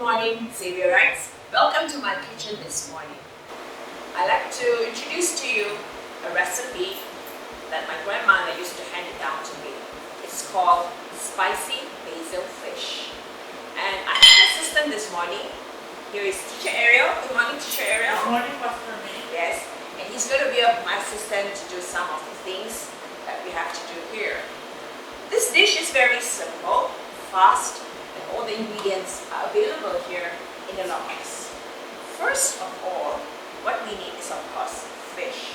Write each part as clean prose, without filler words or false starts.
morning, Saviorites. Welcome to my kitchen this morning. I'd like to introduce to you a recipe that my grandmother used to hand it down to me. It's called spicy basil fish. And I have an assistant this morning. Here is Teacher Ariel. Good morning, Teacher Ariel. Good morning, Pastor May. Yes, and he's going to be my assistant to do some of the things that we have to do here. This dish is very simple, fast, and all the ingredients are available here in the lockbox. First of all, what we need is of course fish.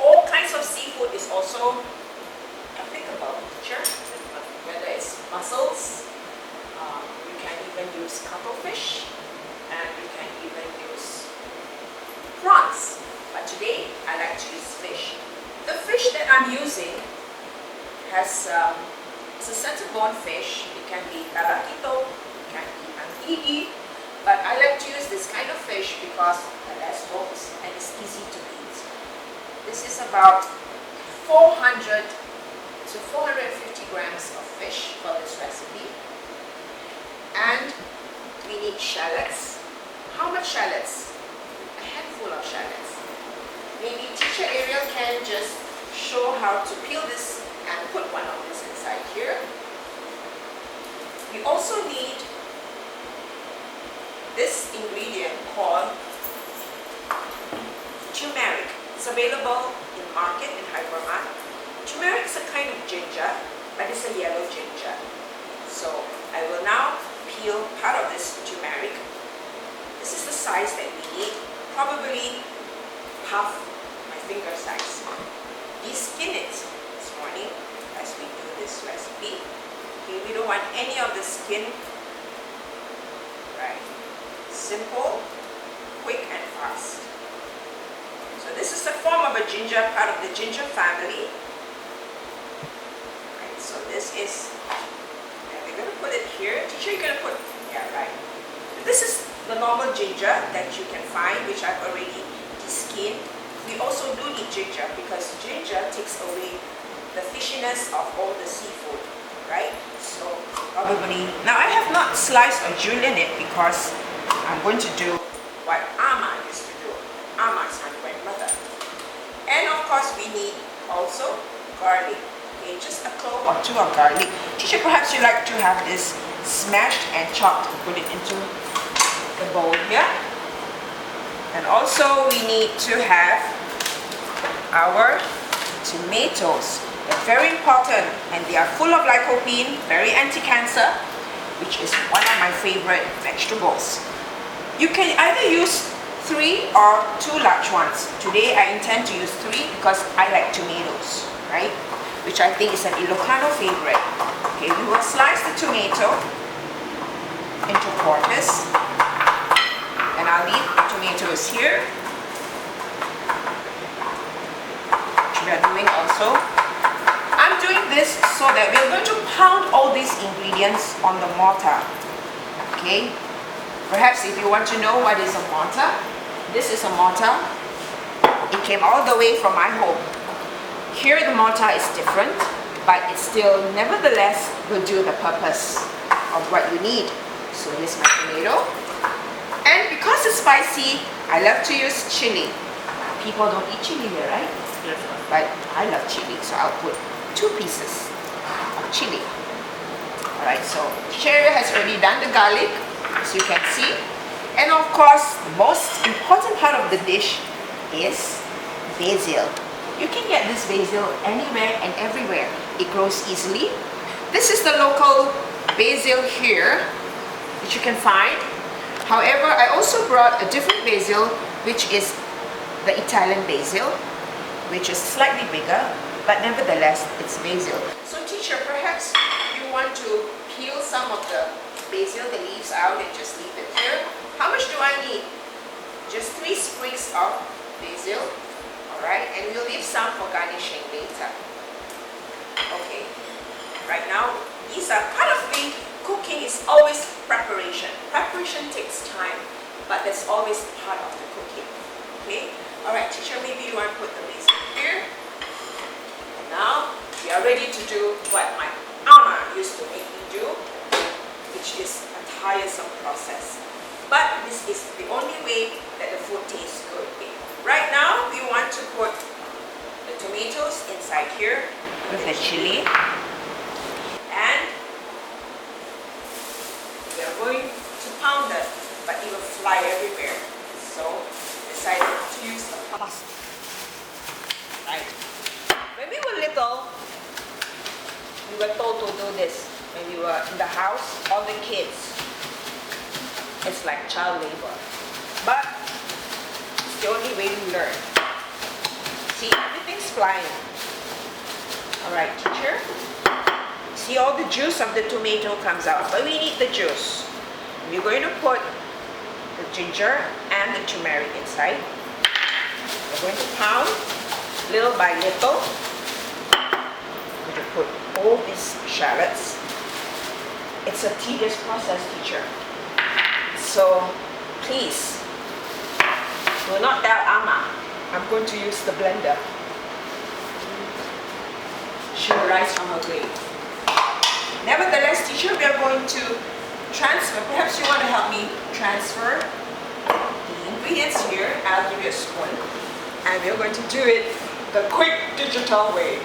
All kinds of seafood is also applicable, teacher. Whether it's mussels, you can even use cuttlefish, and you can even use prawns. But today I like to use fish. The fish that I'm using has it's a center-bone fish. It can be tarakito, it can be angigi, but I like to use this kind of fish because it has bones and it's easy to eat. This is about 400 to 450 grams of fish for this recipe. And we need shallots. How much shallots? A handful of shallots. Maybe Teacher Ariel can just show how to peel this and put one of this inside here. We also need this ingredient called turmeric. It's available in market in hypermarket. Turmeric is a kind of ginger, but it's a yellow ginger. So I will now peel part of this turmeric. This is the size that we need, probably half my finger size. De-skin it this morning as we do this recipe. Okay, we don't want any of the skin. Right. Simple, quick and fast. So this is the form of a ginger, part of the ginger family. Right, so this is, and we're going to put it here. Teacher, you're going to put, yeah, right. This is the normal ginger that you can find, which I've already de-skinned. We also do need ginger because ginger takes away the fishiness of all the seafood, right? So probably, now I have not sliced or julienne it because I'm going to do what Ama used to do. Ama is my grandmother. And of course we need also garlic. Okay, just a clove or two of garlic. Teacher, perhaps you like to have this smashed and chopped and put it into the bowl here. And also we need to have our tomatoes. They're very important and they are full of lycopene, very anti-cancer, which is one of my favorite vegetables. You can either use 3 or 2 large ones. Today I intend to use 3 because I like tomatoes, right? Which I think is an Ilocano favorite. Okay, we will slice the tomato into quarters. And I'll leave the tomatoes here. Which we are doing also. I'm doing this so that we're going to pound all these ingredients on the mortar. Okay? Perhaps if you want to know what is a mortar, this is a mortar. It came all the way from my home. Here the mortar is different, but it still nevertheless will do the purpose of what you need. So here's my tomato. And because it's spicy, I love to use chili. People don't eat chili here, right? Yes, But I love chili, so I'll put 2 pieces of chili. Alright, so Sherry has already done the garlic, as you can see. And of course, the most important part of the dish is basil. You can get this basil anywhere and everywhere. It grows easily. This is the local basil here, which you can find. However, I also brought a different basil, which is the Italian basil, which is slightly bigger, but nevertheless, it's basil. So teacher, perhaps you want to peel some of the basil, the leaves out and just leave it here. How much do I need? Just 3 sprigs of basil, alright? And we'll leave some for garnishing later. Okay, right now, these are part of the cooking is always preparation. Preparation takes time, but that's always part of the cooking. Okay? Alright, teacher, maybe you want to put the basil here. And now we are ready to do what my Ama used to make me do, which is a tiresome process. But this is the only way that the food tastes good. Right now, we want to put the tomatoes inside here with the chili. And we are going to pound it, but it will fly everywhere. So, decided to use the pasta. Right. When we were little, we were told to do this. When we were in the house, all the kids. It's like child labor. But it's the only way we learn. See, everything's flying. Alright, teacher. See, all the juice of the tomato comes out, but we need the juice. We're going to put the ginger and the turmeric inside. We're going to pound little by little. We're going to put all these shallots. It's a tedious process, teacher. So please, do not tell Amma I'm going to use the blender. She will rise from her grave. Nevertheless, teacher, we are going to transfer. Perhaps you want to help me transfer the ingredients here. I'll give you a spoon. And we're going to do it the quick digital way.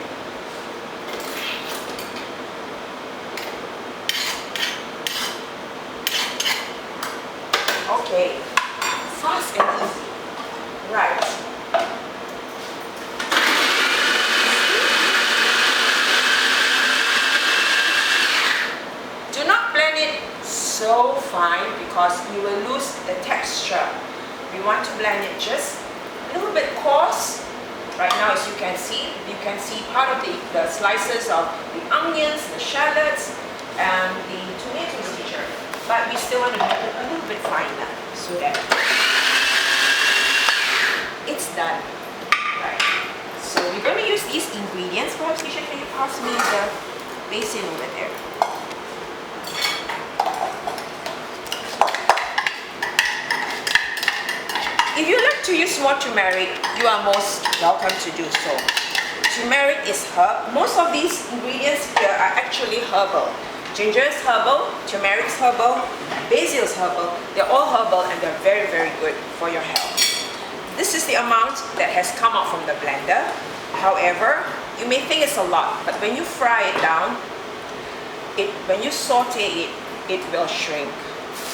Okay, fast and easy. Right. Do not blend it so fine because you will lose the texture. We want to blend it just a little bit coarse. Right now, as you can see part of the slices of the onions, the shallots, and the tomatoes, teacher. But we still want to make it a little bit finer so that it's done. Right. So we're going to use these ingredients. Perhaps, teacher, can you pass me the basin over there? If you like to use more turmeric, you are most welcome to do so. Turmeric is herb. Most of these ingredients here are actually herbal. Ginger is herbal, turmeric is herbal, basil is herbal. They're all herbal and they're very, very good for your health. This is the amount that has come out from the blender. However, you may think it's a lot, but when you fry it down, when you saute it, it will shrink.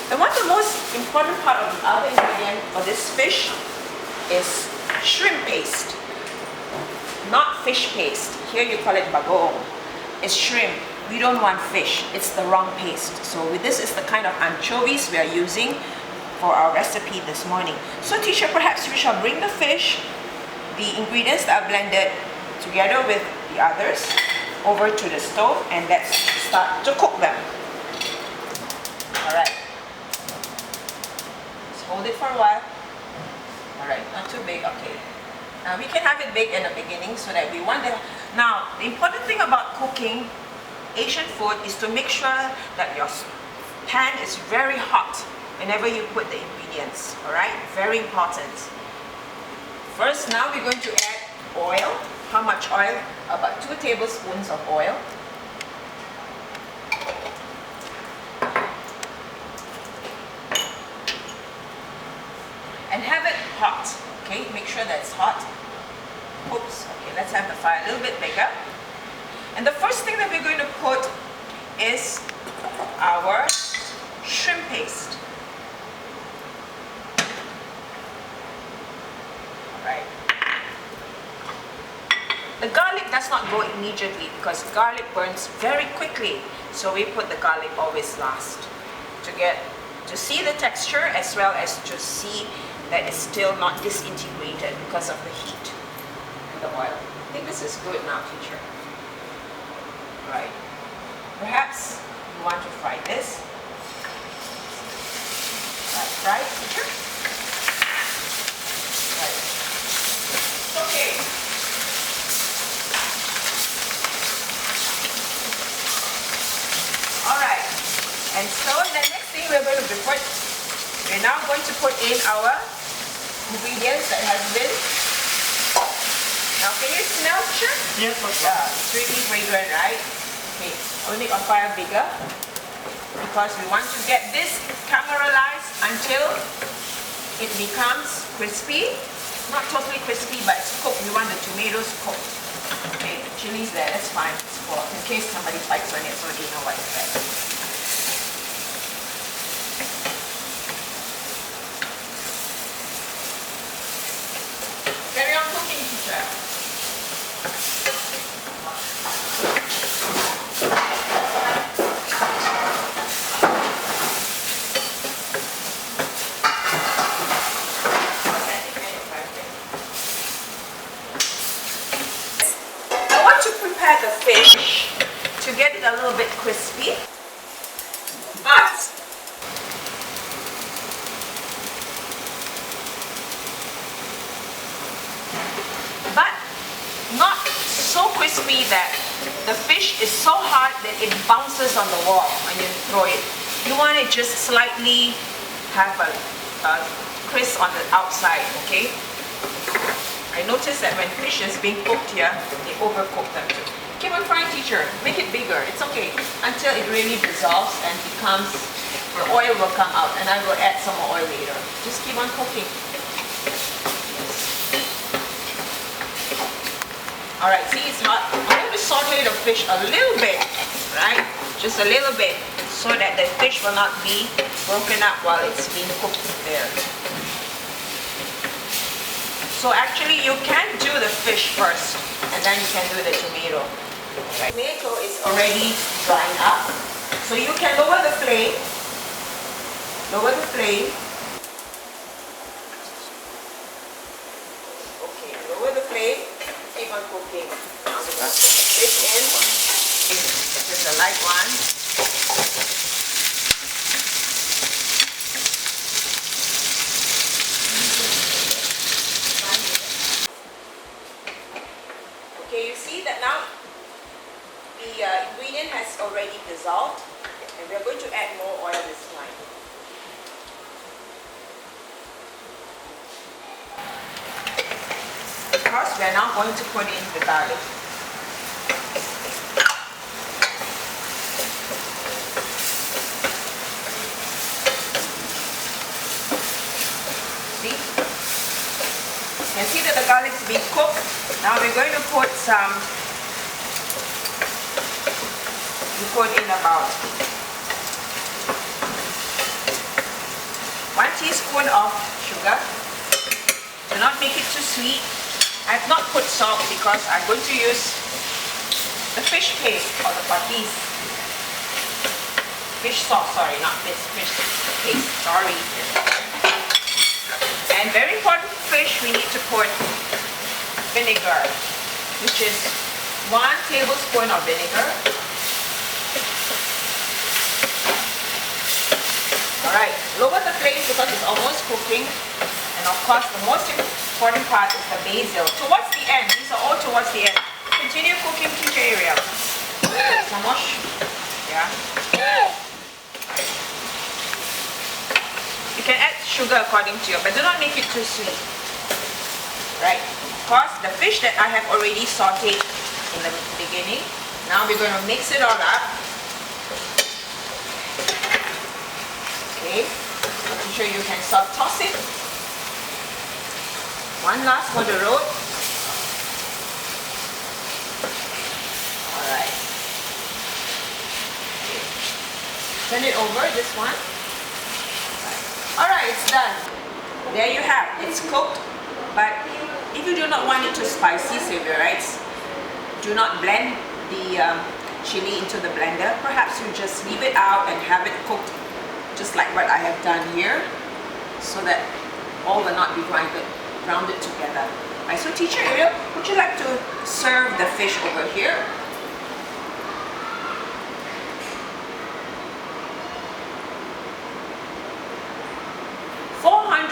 And one of the most important part of the other ingredient for this fish is shrimp paste, not fish paste. Here you call it bagoong. It's shrimp. We don't want fish. It's the wrong paste. So this is the kind of anchovies we are using for our recipe this morning. So teacher, perhaps we shall bring the fish, the ingredients that are blended together with the others over to the stove and let's start to cook them. Alright. Let's hold it for a while. Alright, not too big, okay. Now we can have it big in the beginning so that we want it. Now, the important thing about cooking Asian food is to make sure that your pan is very hot whenever you put the ingredients, alright? Very important. First, now we're going to add oil. How much oil? About 2 tablespoons of oil. And have it hot, okay? Make sure that it's hot. Oops, okay, let's have the fire a little bit bigger. And the first thing that we're going to put is our shrimp paste. Alright. The garlic does not go immediately because garlic burns very quickly. So we put the garlic always last to see the texture as well as to see that it's still not disintegrated because of the heat and the oil. I think this is good now, teacher. Right. Perhaps you want to fry this. Right, teacher? Right. Okay. Alright. And so the next thing we're now going to put in our ingredients that has been. Now, can you smell, teacher? Yes, of course. Yeah, it's really fragrant, right? Okay, I'll make our fire bigger. because we want to get this caramelized until it becomes crispy. Not totally crispy, but it's cooked. We want the tomatoes cooked. Okay, chili's there, that's fine. It's cooked in case somebody bites on it so they know what it's there. Carry on cooking, teacher. The fish to get it a little bit crispy, but not so crispy that the fish is so hard that it bounces on the wall when you throw it. You want it just slightly have a crisp on the outside, okay? I noticed that when fish is being cooked here, they overcook them too. Keep on frying, teacher. Make it bigger. It's okay. Until it really dissolves and becomes, the oil will come out. And I will add some more oil later. Just keep on cooking. Alright, see, it's not, I'm going to saute the fish a little bit, right? Just a little bit, so that the fish will not be broken up while it's being cooked there. So actually, you can do the fish first, and then you can do the tomato. Okay. Tomato is already drying up, so you can lower the flame. Lower the flame. Okay, lower the flame. Keep on cooking. Now we got fish in. Just a light one. Okay, you see that now the ingredient has already dissolved, and we are going to add more oil this time. Of course, we are now going to put in the garlic. See? You can see that the garlic is being cooked. Now we're going to put in about 1 teaspoon of sugar. Do not make it too sweet. I have not put salt because I'm going to use the fish paste or the patis. Fish sauce, sorry, not this fish paste, sorry. And very important fish, we need to put vinegar, which is 1 tablespoon of vinegar. Alright, lower the flame because it's almost cooking. And of course, the most important part is the basil. Towards the end, these are all towards the end. Continue cooking, teacher Ariel. Some more, yeah. You can add sugar according to you, but do not make it too sweet. Right? Of course, the fish that I have already sauteed in the beginning. Now we're going to mix it all up. Okay. I'm sure you can soft toss it. One last for the road. Alright. Okay. Turn it over, this one. Alright, it's done. There you have. It's cooked. But if you do not want it too spicy, Saviour, right? Do not blend the chili into the blender. Perhaps you just leave it out and have it cooked just like what I have done here, so that all will not be grounded together. Right, so teacher Ariel, would you like to serve the fish over here?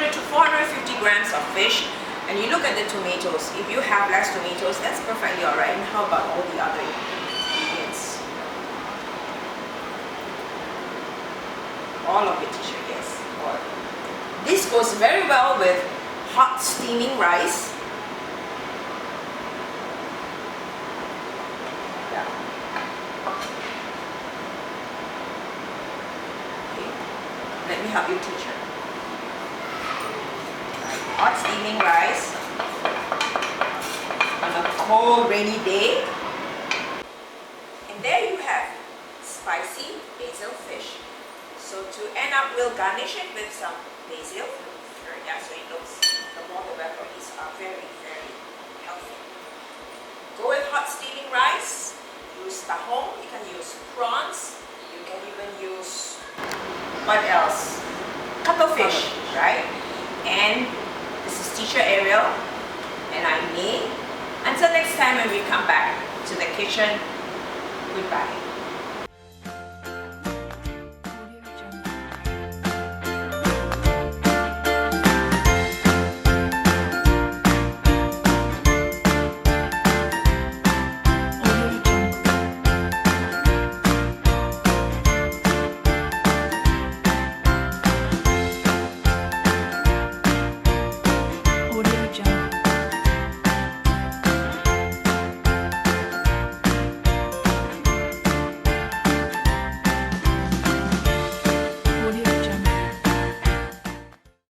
To 450 grams of fish, and you look at the tomatoes. If you have less tomatoes, that's perfectly alright. And how about all the other ingredients? All of it, teacher, yes. This goes very well with hot steaming rice. Yeah. help you, teacher. Hot steaming rice on a cold, rainy day. And there you have spicy basil fish. So to end up, we'll garnish it with some basil. Yeah, so it looks, the more the better. These are very, very healthy. Go with hot steaming rice. Use tahong. You can use prawns. You can even use, what else? Cuttlefish, right? And this is Teacher Ariel, and I'm May. Until next time when we come back to the kitchen, goodbye.